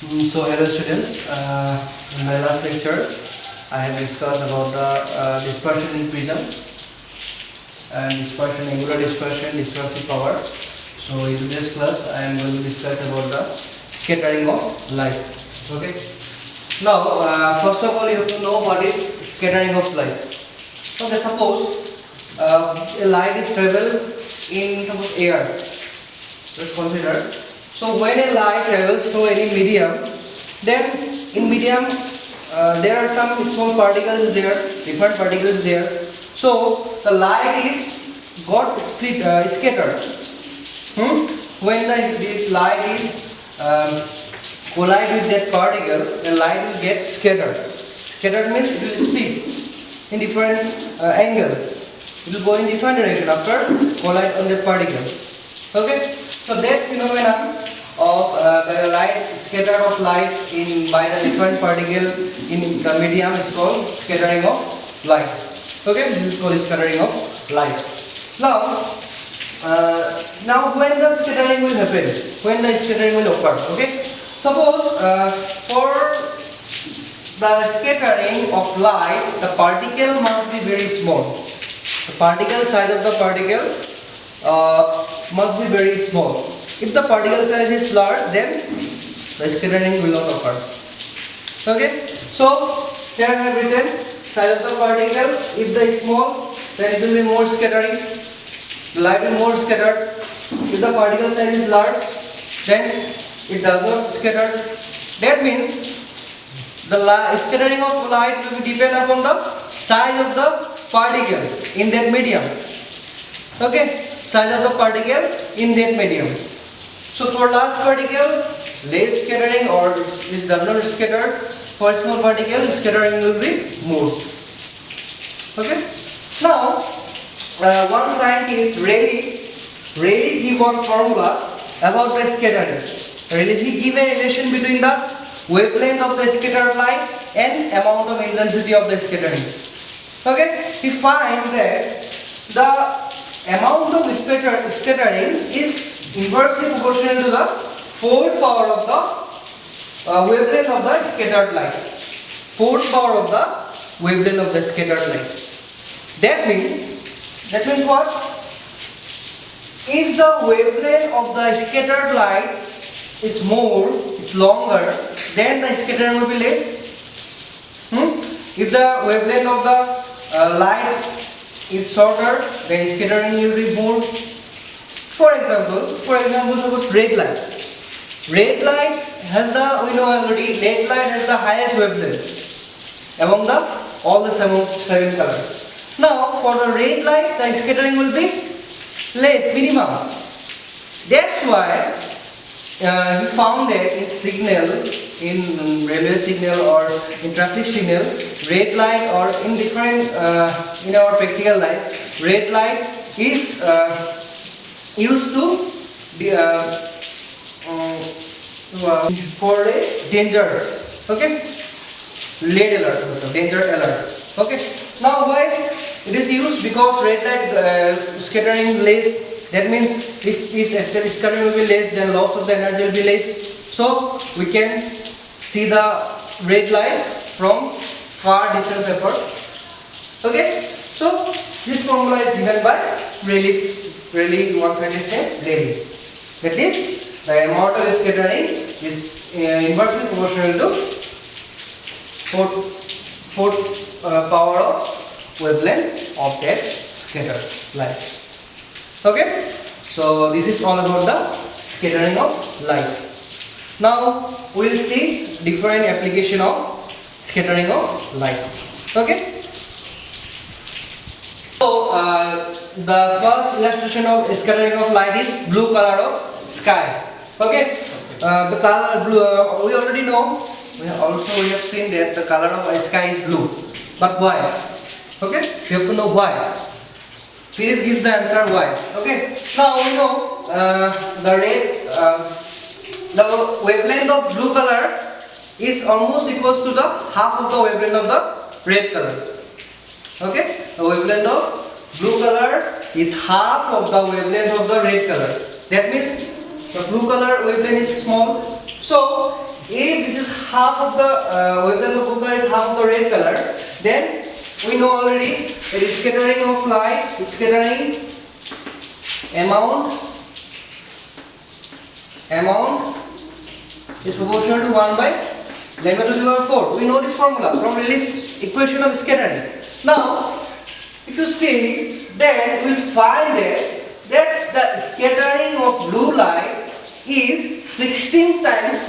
So hello students, in my last lecture I have discussed about the dispersion in prism and dispersion, angular dispersion, dispersive power. So in today's class I am going to discuss about the scattering of light. Okay. Now first of all you have to know what is scattering of light. Okay, suppose a light is travel in air. Let's consider. So when a light travels through any medium, then in medium there are some small particles there, different particles there. So the light is got scattered. When this light is collide with that particle, the light will get scattered. Scattered means it will split in different angle. It will go in different direction after collide on that particle. Okay, so that phenomenon of the light, scatter of light by the different particle in the medium is called scattering of light. Okay, this is called scattering of light. Now when the scattering will happen, when the scattering will occur. Okay, suppose for the scattering of light, the particle must be very small. The particle size of the particle must be very small. If the particle size is large, then the scattering will not occur. Okay, so here I have written size of the particle. If the is small, then it will be more scattering. The light will more scattered. If the particle size is large, then it does not scatter. That means the scattering of light will be depend upon the size of the particle in that medium. Okay, size of the particle in that medium. So for large particle, less scattering or is does not scatter. For small particle, scattering will be more. Okay. Now, one scientist Rayleigh give one formula about the scattering. Rayleigh give a relation between the wavelength of the scattered light and amount of intensity of the scattering. Okay. He find that the amount of scattering is inversely proportional to the fourth power of the wavelength of the scattered light. Fourth power of the wavelength of the scattered light. That means what? If the wavelength of the scattered light is longer, then the scattering will be less. If the wavelength of the light is shorter, then scattering will be more. For example, suppose red light. Red light has red light has the highest wavelength among all the seven colors. Now, for the red light, the scattering will be less, minimum. That's why he found that in signal, in railway signal or in traffic signal, red light or in different in our practical life, red light is used to be for a danger. Okay, red alert, danger alert. Okay. Now why it is used? Because red light scattering less. That means if scattering will be less, then loss of the energy will be less. So we can see the red light from far distance apart. Okay. So this formula is given by Rayleigh, one scientist named Rayleigh. That is, the amount of scattering is inversely proportional to fourth power of wavelength of that scattered light. Okay, so this is all about the scattering of light. Now we will see different application of scattering of light. Okay. So the first illustration of scattering of light is blue color of sky. Okay, the color blue we already know. We have seen that the color of sky is blue. But why? Okay, you have to know why. Please give the answer why. Okay. Now we know the wavelength of blue color is almost equals to the half of the wavelength of the red color. Okay, the wavelength of blue color is half of the wavelength of the red color. That means the blue color wavelength is small. So if this is half of the wavelength of blue color is half of the red color, then we know already that scattering of light, scattering amount is proportional to 1 by lambda to the power 4. We know this formula from Rayleigh's equation of scattering. Now, if you see, then we will find that the scattering of blue light is 16 times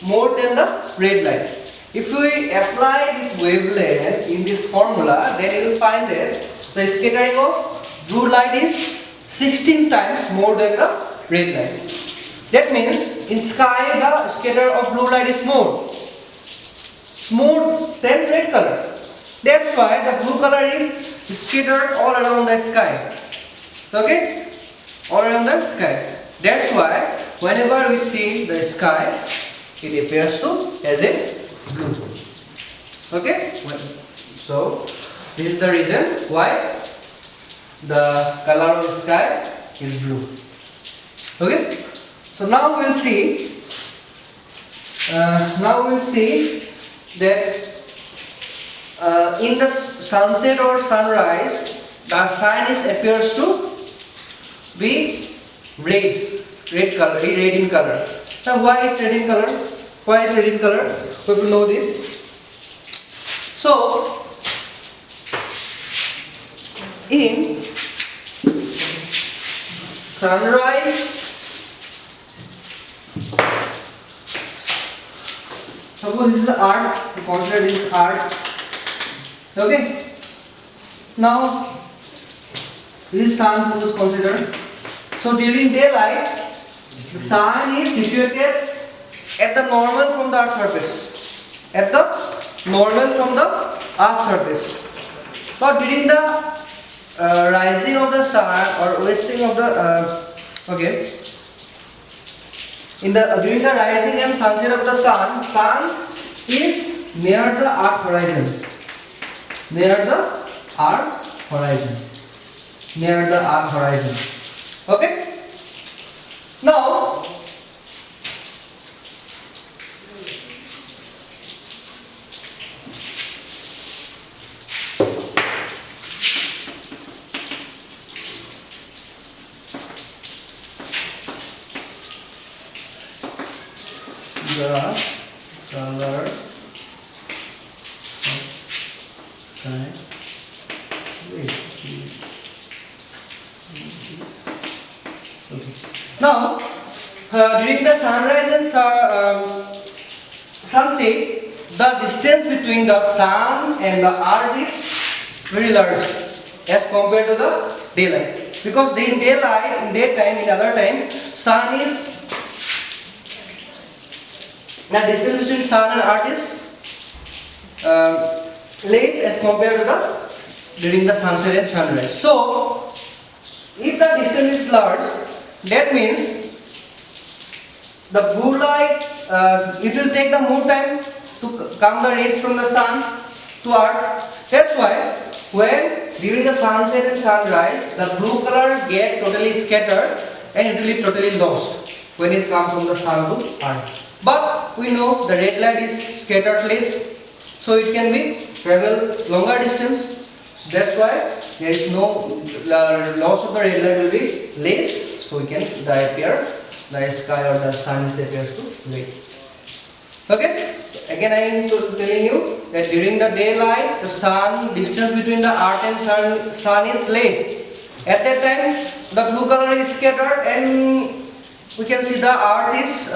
more than the red light. If we apply this wavelength in this formula, then you will find that the scattering of blue light is 16 times more than the red light. That means in sky the scatter of blue light is more than red color. That's why the blue color is scattered all around the sky. Okay? All around the sky. That's why whenever we see the sky, it appears to as a blue. Okay? So this is the reason why the color of the sky is blue. Okay? So now we will see. That in the sunset or sunrise, the sun appears to be red color, red in color. Now why is red in color? Why is red in color? We have to know this. So in sunrise, suppose this is the earth, we consider this earth. Okay. Now this is sun, let us consider. So during daylight, the sun is situated at the normal from the earth's surface. At the normal from the earth's surface. But during the rising of the sun or wasting of the during the rising and sunset of the sun is near the earth horizon. Near the earth horizon. Near the earth horizon. Okay? Now, the color of sky. Now, during the sunrise and sunset, the distance between the sun and the earth is very large as compared to the daylight. Because in daylight, in daytime, in other time, sun is the distance between sun and earth is less as compared to the during the sunset and sunrise. So, if the distance is large, that means the blue light, it will take the more time to come the rays from the sun to earth. That's why when during the sunset and sunrise, the blue color get totally scattered and it will be totally lost when it comes from the sun to earth. But we know the red light is scattered less, so it can be travel longer distance. That's why there is no loss of the red light will be less. So we can the sky or the sun appears to red. Okay? Again I am telling you that during the daylight the sun distance between the earth and sun is less. At that time the blue color is scattered and we can see the earth is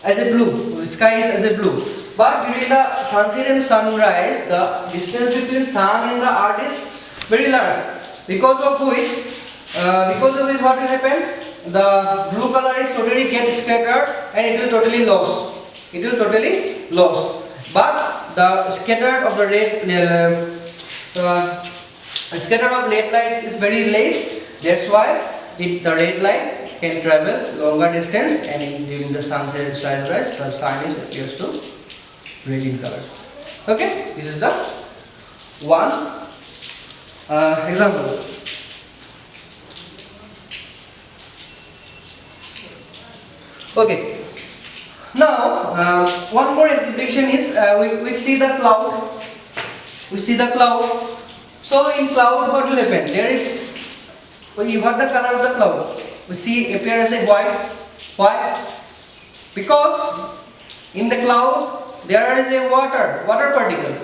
as a blue, the sky is as a blue. But during the sunset and sunrise the distance between sun and the earth is very large, because of which what will happen? The blue color is totally get scattered and it will totally lost. It will totally lost. But the scatter of the red light is very less. That's why the red light can travel longer distance, and during the sunset and sunrise the sun appears to red in color. Okay, this is the one example. Okay, Now, one more exhibition is we see the cloud. We see the cloud. So in cloud, what will happen? There is, what the color of the cloud? We see appear as a white. Why? Because in the cloud there is a water particle.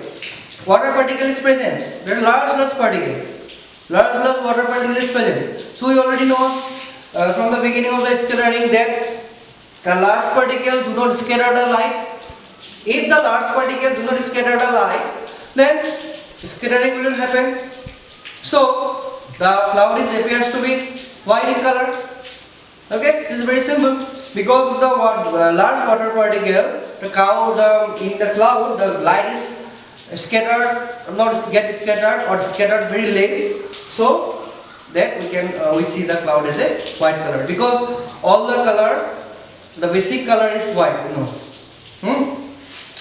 Water particle is present. There is large particle. Large water particle is present. So we already know from the beginning of the scattering that the large particle do not scatter the light. If the large particle do not scatter the light, then scattering will happen. So the cloud appears to be white in color. Okay, this is very simple. Because of the large water particle, in the cloud, the light is scattered, not get scattered or scattered very less. So that we see the cloud as a white color, because all the color, the basic color is white.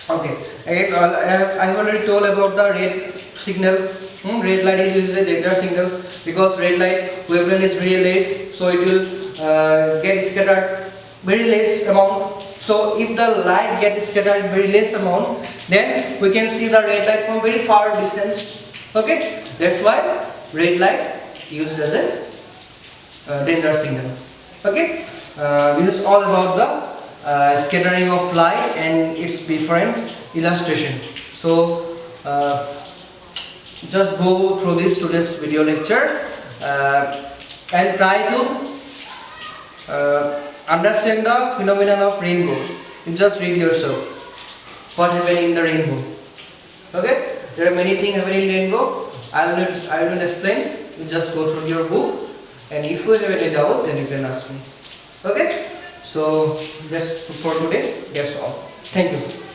Okay. Again, I have already told about the red signal. Red light is used as a danger signal, because red light wavelength is very less, so it will get scattered very less amount. So if the light gets scattered very less amount, then we can see the red light from very far distance. Okay, that's why red light used as a danger signal. Okay, this is all about the scattering of light and its different illustration. So just go through today's video lecture and try to understand the phenomenon of rainbow. You just read yourself what happened in the rainbow. Okay, there are many things happening in rainbow. I will not explain. You just go through your book, and if you have any doubt, then you can ask me. Okay, so just for today, that's all. Thank you.